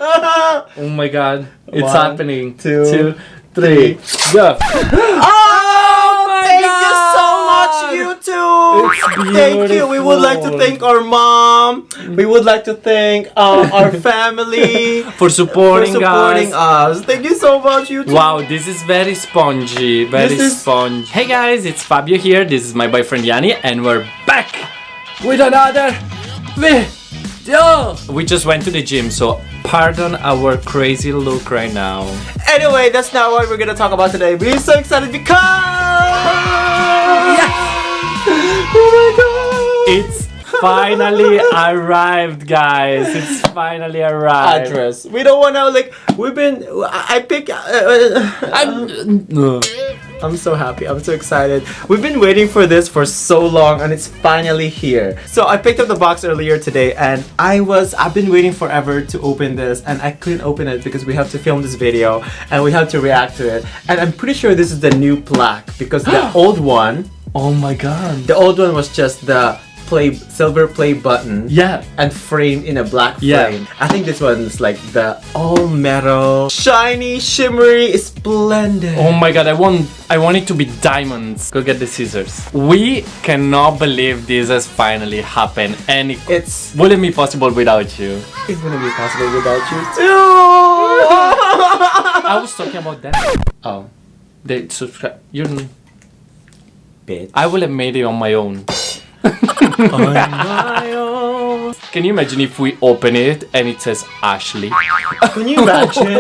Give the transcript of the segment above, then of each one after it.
Oh my god, it's One, happening. two, 3, go. Oh, thank you so much, YouTube. It's Thank you. We would like to thank our mom. We would like to thank our family For supporting, us. Thank you so much, YouTube. Wow, this is very spongy, very spongy. Hey guys, it's Fabio here. This is my boyfriend Yani, and we're back with another video. We just went to the gym, so pardon our crazy look right now. Anyway, that's not what we're gonna talk about today. We're so excited because oh my god, It's finally arrived, guys. It's finally arrived. address. We don't want to I'm so happy. I'm so excited. We've been waiting for this for so long and it's finally here. So I picked up the box earlier today and I've been waiting forever to open this and I couldn't open it because we have to film this video and we have to react to it. And I'm pretty sure this is the new plaque because the old one, Oh my god. the old one was just the silver play button. Yeah. And framed in a black frame. Yeah. I think this one's like the all metal, shiny, shimmery, splendid. Oh my god, I want it to be diamonds. Go get the scissors. We cannot believe this has finally happened, and it wouldn't be possible without you. It wouldn't be possible without you too. I was talking about that. Oh, They subscribe. bitch. I would have made it on my own. On my own. Can you imagine if we open it and it says Ashley? Can you imagine?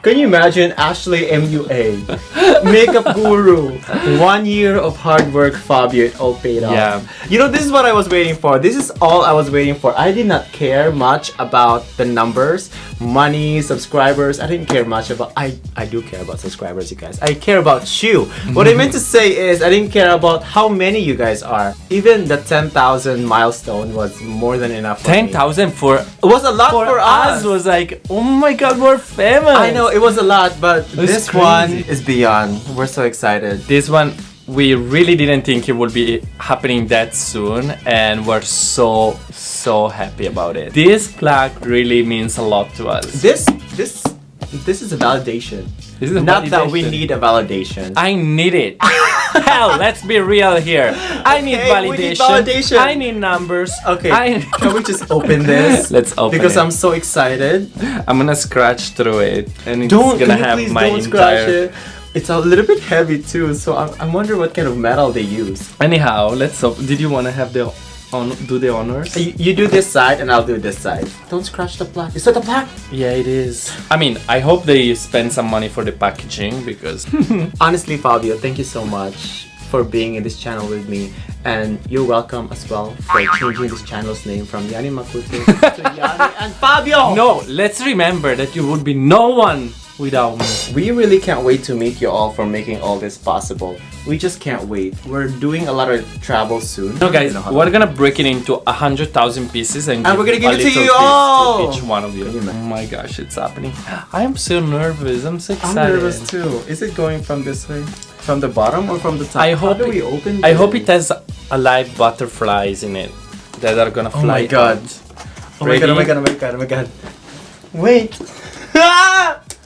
Can you imagine Ashley MUA, makeup guru, 1 year of hard work, Fabio, it all paid off. Yeah. You know, this is what I was waiting for. This is all I was waiting for. I did not care much about the numbers, money, subscribers. I didn't care much about. I do care about subscribers, you guys. I care about you. What I meant to say is I didn't care about how many you guys are. Even the 10,000 milestone was more than enough. 10,000 for It was a lot for us. was like, oh my god, we're famous. I know it was a lot, but this crazy. one is beyond. We're so excited. This one, we really didn't think it would be happening that soon, and we're so happy about it. This plaque really means a lot to us. This is a validation. This is a Not that we validation. need a validation. I need it. Hell, let's be real here. I need Okay, we need validation. I need numbers. Okay, I can we just open this? Let's open because it. I'm so excited. I'm gonna scratch through it, and it's Don't gonna can you have please my don't scratch entire. it. It's a little bit heavy too, so I'm wondering what kind of metal they use. Anyhow, let's open. Did you wanna have the do the honors? You do this side and I'll do this side. Don't scratch the plaque. Is that the plaque? Yeah, it is. I mean, I hope they spend some money for the packaging because Honestly, Fabio, thank you so much for being in this channel with me, and you're welcome as well for changing this channel's name from Yani Clothing to Yani and Fabio. no, let's remember that you would be no one without me. We really can't wait to meet you all for making all this possible. We just can't wait. We're doing a lot of travel soon. No, guys, we're gonna break it into 100,000 pieces and we're gonna give a it to little you piece all. to each one of you. Can you imagine? Oh my gosh, it's happening. I am so nervous. I'm so I'm excited. nervous too. Is it going from this way? From the bottom or from the top? I hope How do we open I hope this? it has alive butterflies in it that are gonna fly. Oh my god. out. Oh my god, oh my god, oh my god, oh my god. Wait.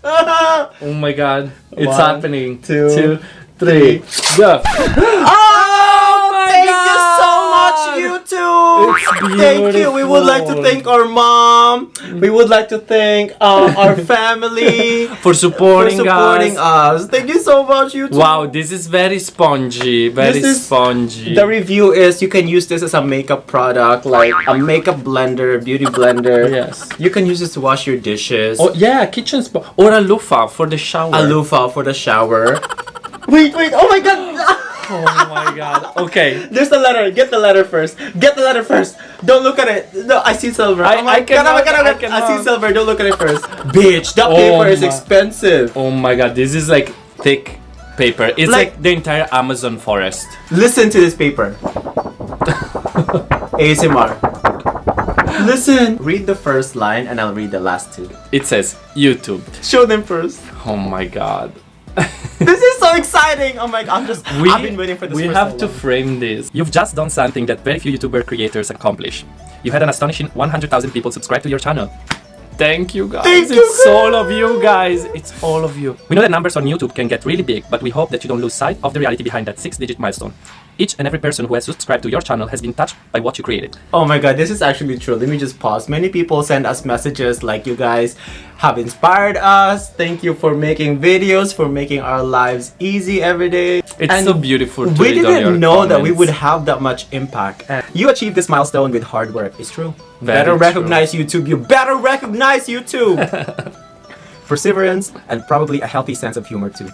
Oh my god, it's 1, happening. 2, 3, go. Oh, thank you so much, YouTube. It's Thank you. We would like to beautiful. thank our mom. We would like to thank our family For supporting, for supporting us. Thank you so much, YouTube. Wow, this is very spongy, very This is- spongy. The review is you can use this as a makeup product, like a makeup blender, beauty blender. Yes. You can use this to wash your dishes. Oh yeah, kitchen spot or a loofah for the shower. A loofah for the shower. Wait, oh my god. Oh my god. Okay. There's the letter. Get the letter first. Get the letter first. Don't look at it. No, I see silver. I oh my god, cannot, oh my god, oh my I god. cannot. I see silver. Don't look at it first. Bitch, that Oh paper is my- expensive. Oh my god, this is like thick paper. It's Like- like the entire Amazon forest. Listen to this paper. ASMR. Listen. Read the first line and I'll read the last two. It says YouTube. Show them first. Oh my god. This is so exciting. Oh my god, I've been waiting for this We for have so to long. frame this. You've just done something that very few YouTuber creators accomplish. You had an astonishing 100,000 people subscribe to your channel. Thank you guys. Thank you, It's all of you guys. It's all of you. We know that numbers on YouTube can get really big, but we hope that you don't lose sight of the reality behind that 6-digit milestone. Each and every person who has subscribed to your channel has been touched by what you created. Oh my god, this is actually true. Let me just pause. Many people send us messages like you guys have inspired us. Thank you for making videos, for making our lives easy every day. It's so beautiful to We read on your didn't know that we comments. would have that much impact. And you achieved this milestone with hard work. It's true. Very Better true. recognize YouTube. You better recognize YouTube. Perseverance and probably a healthy sense of humor too.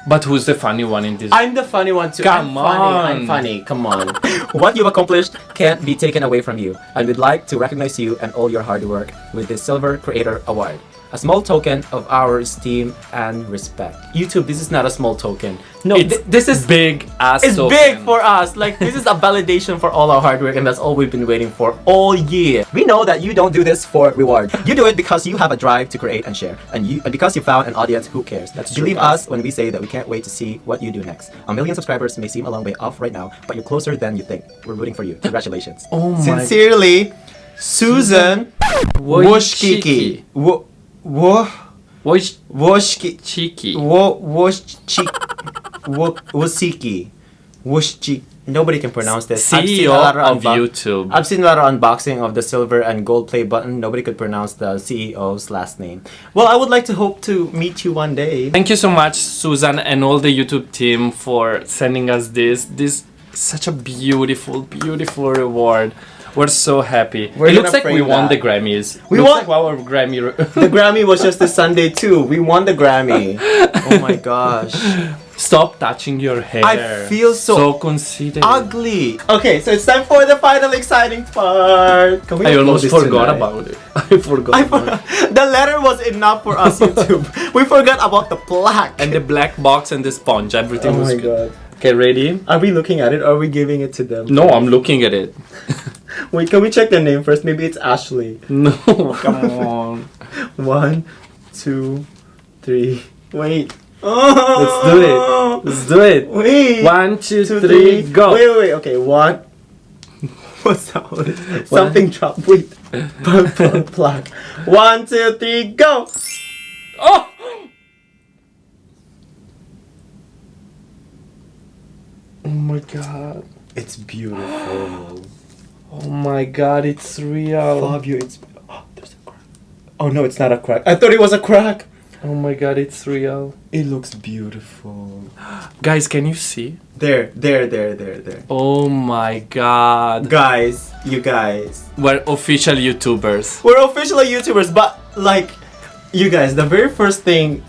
But who's the funny one in this? I'm the funny one too. Come I'm funny. Come on. What you've accomplished can't be taken away from you. And we'd like to recognize you and all your hard work with this Silver Creator Award. A small token of our esteem and respect. YouTube, this is not a small token. No, this is big ass it's token. big for us. Like, this is a validation for all our hard work, and that's all we've been waiting for all year. We know that you don't do this for reward. You do it because you have a drive to create and share, and because you found an audience who cares. That's true, Believe guys. us when we say that we can't wait to see what you do next. A million subscribers may seem a long way off right now, but you're closer than you think. We're rooting for you. Congratulations. Oh my- Sincerely, Susan Wojcicki. Wojcicki. Cheeky. Wojcicki. Nobody can pronounce this. I've seen CEO a lot of YouTube. I've seen a lot of unboxing of the silver and gold play button. Nobody could pronounce the CEO's last name. Well, I would like to hope to meet you one day. Thank you so much, Susan, and all the YouTube team for sending us this such a beautiful reward. We're so happy. We're It looks gonna like we frame won that. the Grammys. We looks won- like our Grammy. The Grammy was just this Sunday too. We won the Grammy. Oh my gosh. Stop touching your hair. I feel so considerate. Ugly. Okay, so it's time for the final exciting part. Can we I upload almost this forgot tonight? about it. I forgot. about it. The letter was enough for us, YouTube. We forgot about the plaque. And the black box and the sponge. Everything oh was my good. god. Okay, ready? Are we looking at it or are we giving it to them? No, I'm looking at it. Wait, can we check the name first? Maybe it's Ashley. No, come on. 1, 2, 3. Wait. Let's do it. Let's do it. Wait. 1, 2, 2, 3, go. Wait. Okay, 1. What's that? Something dropped. Wait. Purple plaque. 1, 2, 3, go. Oh! Oh my god. It's beautiful. Oh my god, it's real. Fabio, it's. Oh, there's a crack. Oh no, it's not a crack. I thought it was a crack. Oh my god, it's real. It looks beautiful. Guys, can you see? There. Oh my god. Guys, you guys. We're official YouTubers. We're officially YouTubers, but like, you guys, the very first thing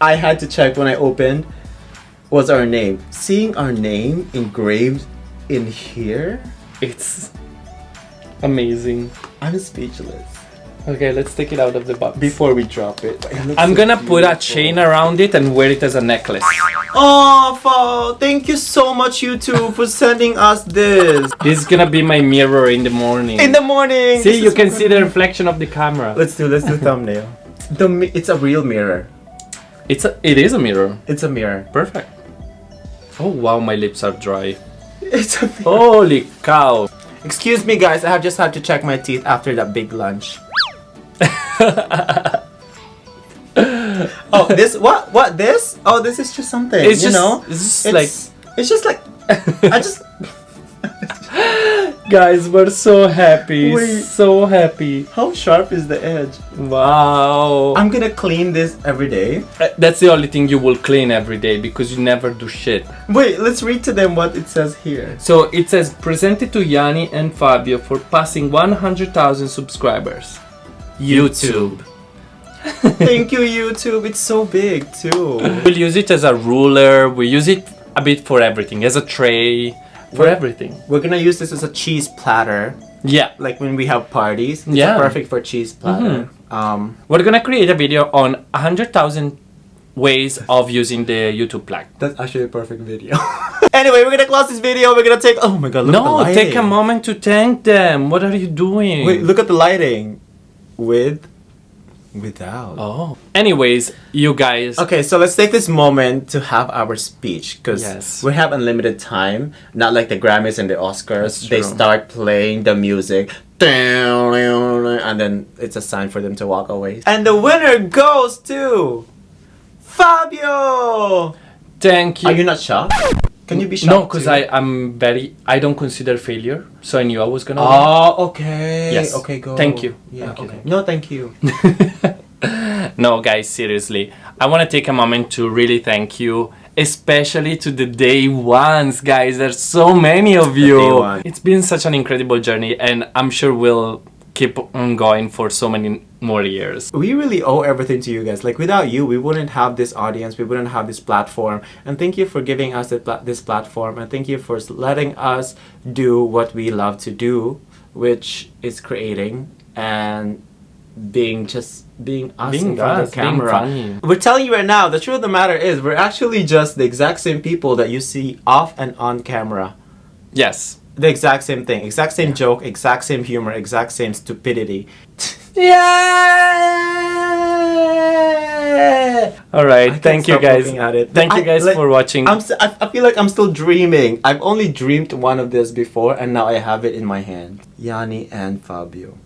I had to check when I opened was our name. Seeing our name engraved in here, It's amazing. I'm speechless. Okay, let's take it out of the box. Before we drop it, I'm gonna put a chain around it and wear it as a necklace. Oh, thank you so much, YouTube, for sending us this. This is gonna be my mirror in the morning. In the morning. See, This you is can so see the reflection of the camera. Let's do thumbnail. It's a real mirror. It is a mirror. It's a mirror. Perfect. Oh wow, my lips are dry. It's a mirror. Holy cow. Excuse me, guys. I just had to check my teeth after that big lunch. Oh, this what this? Oh, this is just something. It's you just, know, it's just like it's just like I just. guys, we're so happy. Wait. So happy. How sharp is the edge? Wow. I'm gonna clean this every day. That's the only thing you will clean every day because you never do shit. Wait, let's read to them what it says here. So it says presented to Yani and Fabio for passing 100,000 subscribers. YouTube. Thank you, YouTube. It's so big too. We'll use it as a ruler. We use it a bit for everything, as a tray, for everything. We're gonna use this as a cheese platter, Yeah. like when we have parties. It's Yeah. perfect for cheese platter. We're gonna create a video on 100,000 ways of using the YouTube plaque. That's actually a perfect video. Anyway, we're gonna close this video. We're gonna take. Oh my god! Look at the No, lighting. take a moment to thank them. What are you doing? Wait, look at the lighting. With Without. Oh. Anyways, you guys. Okay, so let's take this moment to have our speech because Yes. we have unlimited time. Not like the Grammys and the Oscars. That's They true. start playing the music, and then it's a sign for them to walk away. And the winner goes to Fabio. Thank you. Are you not shocked? Can you be shocked? No, because too? I don't consider failure, so I knew I was gonna win. Oh, okay. Yes. Okay, go. Thank you. Yeah, Thank you. okay. No, thank you. No, guys, seriously. I want to take a moment to really thank you, especially to the day ones, guys. There's so many of Day you. one. It's been such an incredible journey, and I'm sure we'll keep on going for so many more years. We really owe everything to you guys. Like without you, we wouldn't have this audience. We wouldn't have this platform. And thank you for giving us this platform. And thank you for letting us do what we love to do, which is creating and being us Being in front of us, the being camera. funny. We're telling you right now, the truth of the matter is we're actually just the exact same people that you see off and on camera. Yes. The exact same thing, exact same joke, exact same humor, exact same stupidity. Yeah. All right. I can't Thank you, stop guys. looking at it. Thank you guys for watching. I feel like I'm still dreaming. I've only dreamed one of this before, and now I have it in my hand. Yani and Fabio.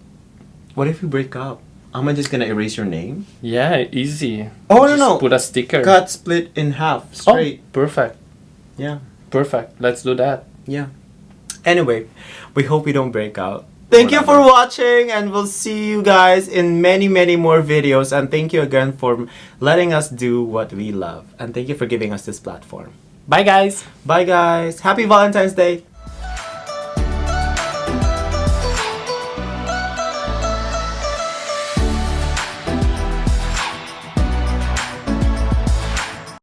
What if we break up? Am I just gonna erase your name? Yeah, easy. Oh, Just no. Put a sticker. Cut split in half, straight. Oh, perfect. Yeah, Perfect. Let's do that. yeah. Anyway, we hope we don't break out. Thank you for watching, and we'll see you guys in many, many more videos. And thank you again for letting us do what we love. And thank you for giving us this platform. Bye, guys. Bye, guys. Happy Valentine's Day.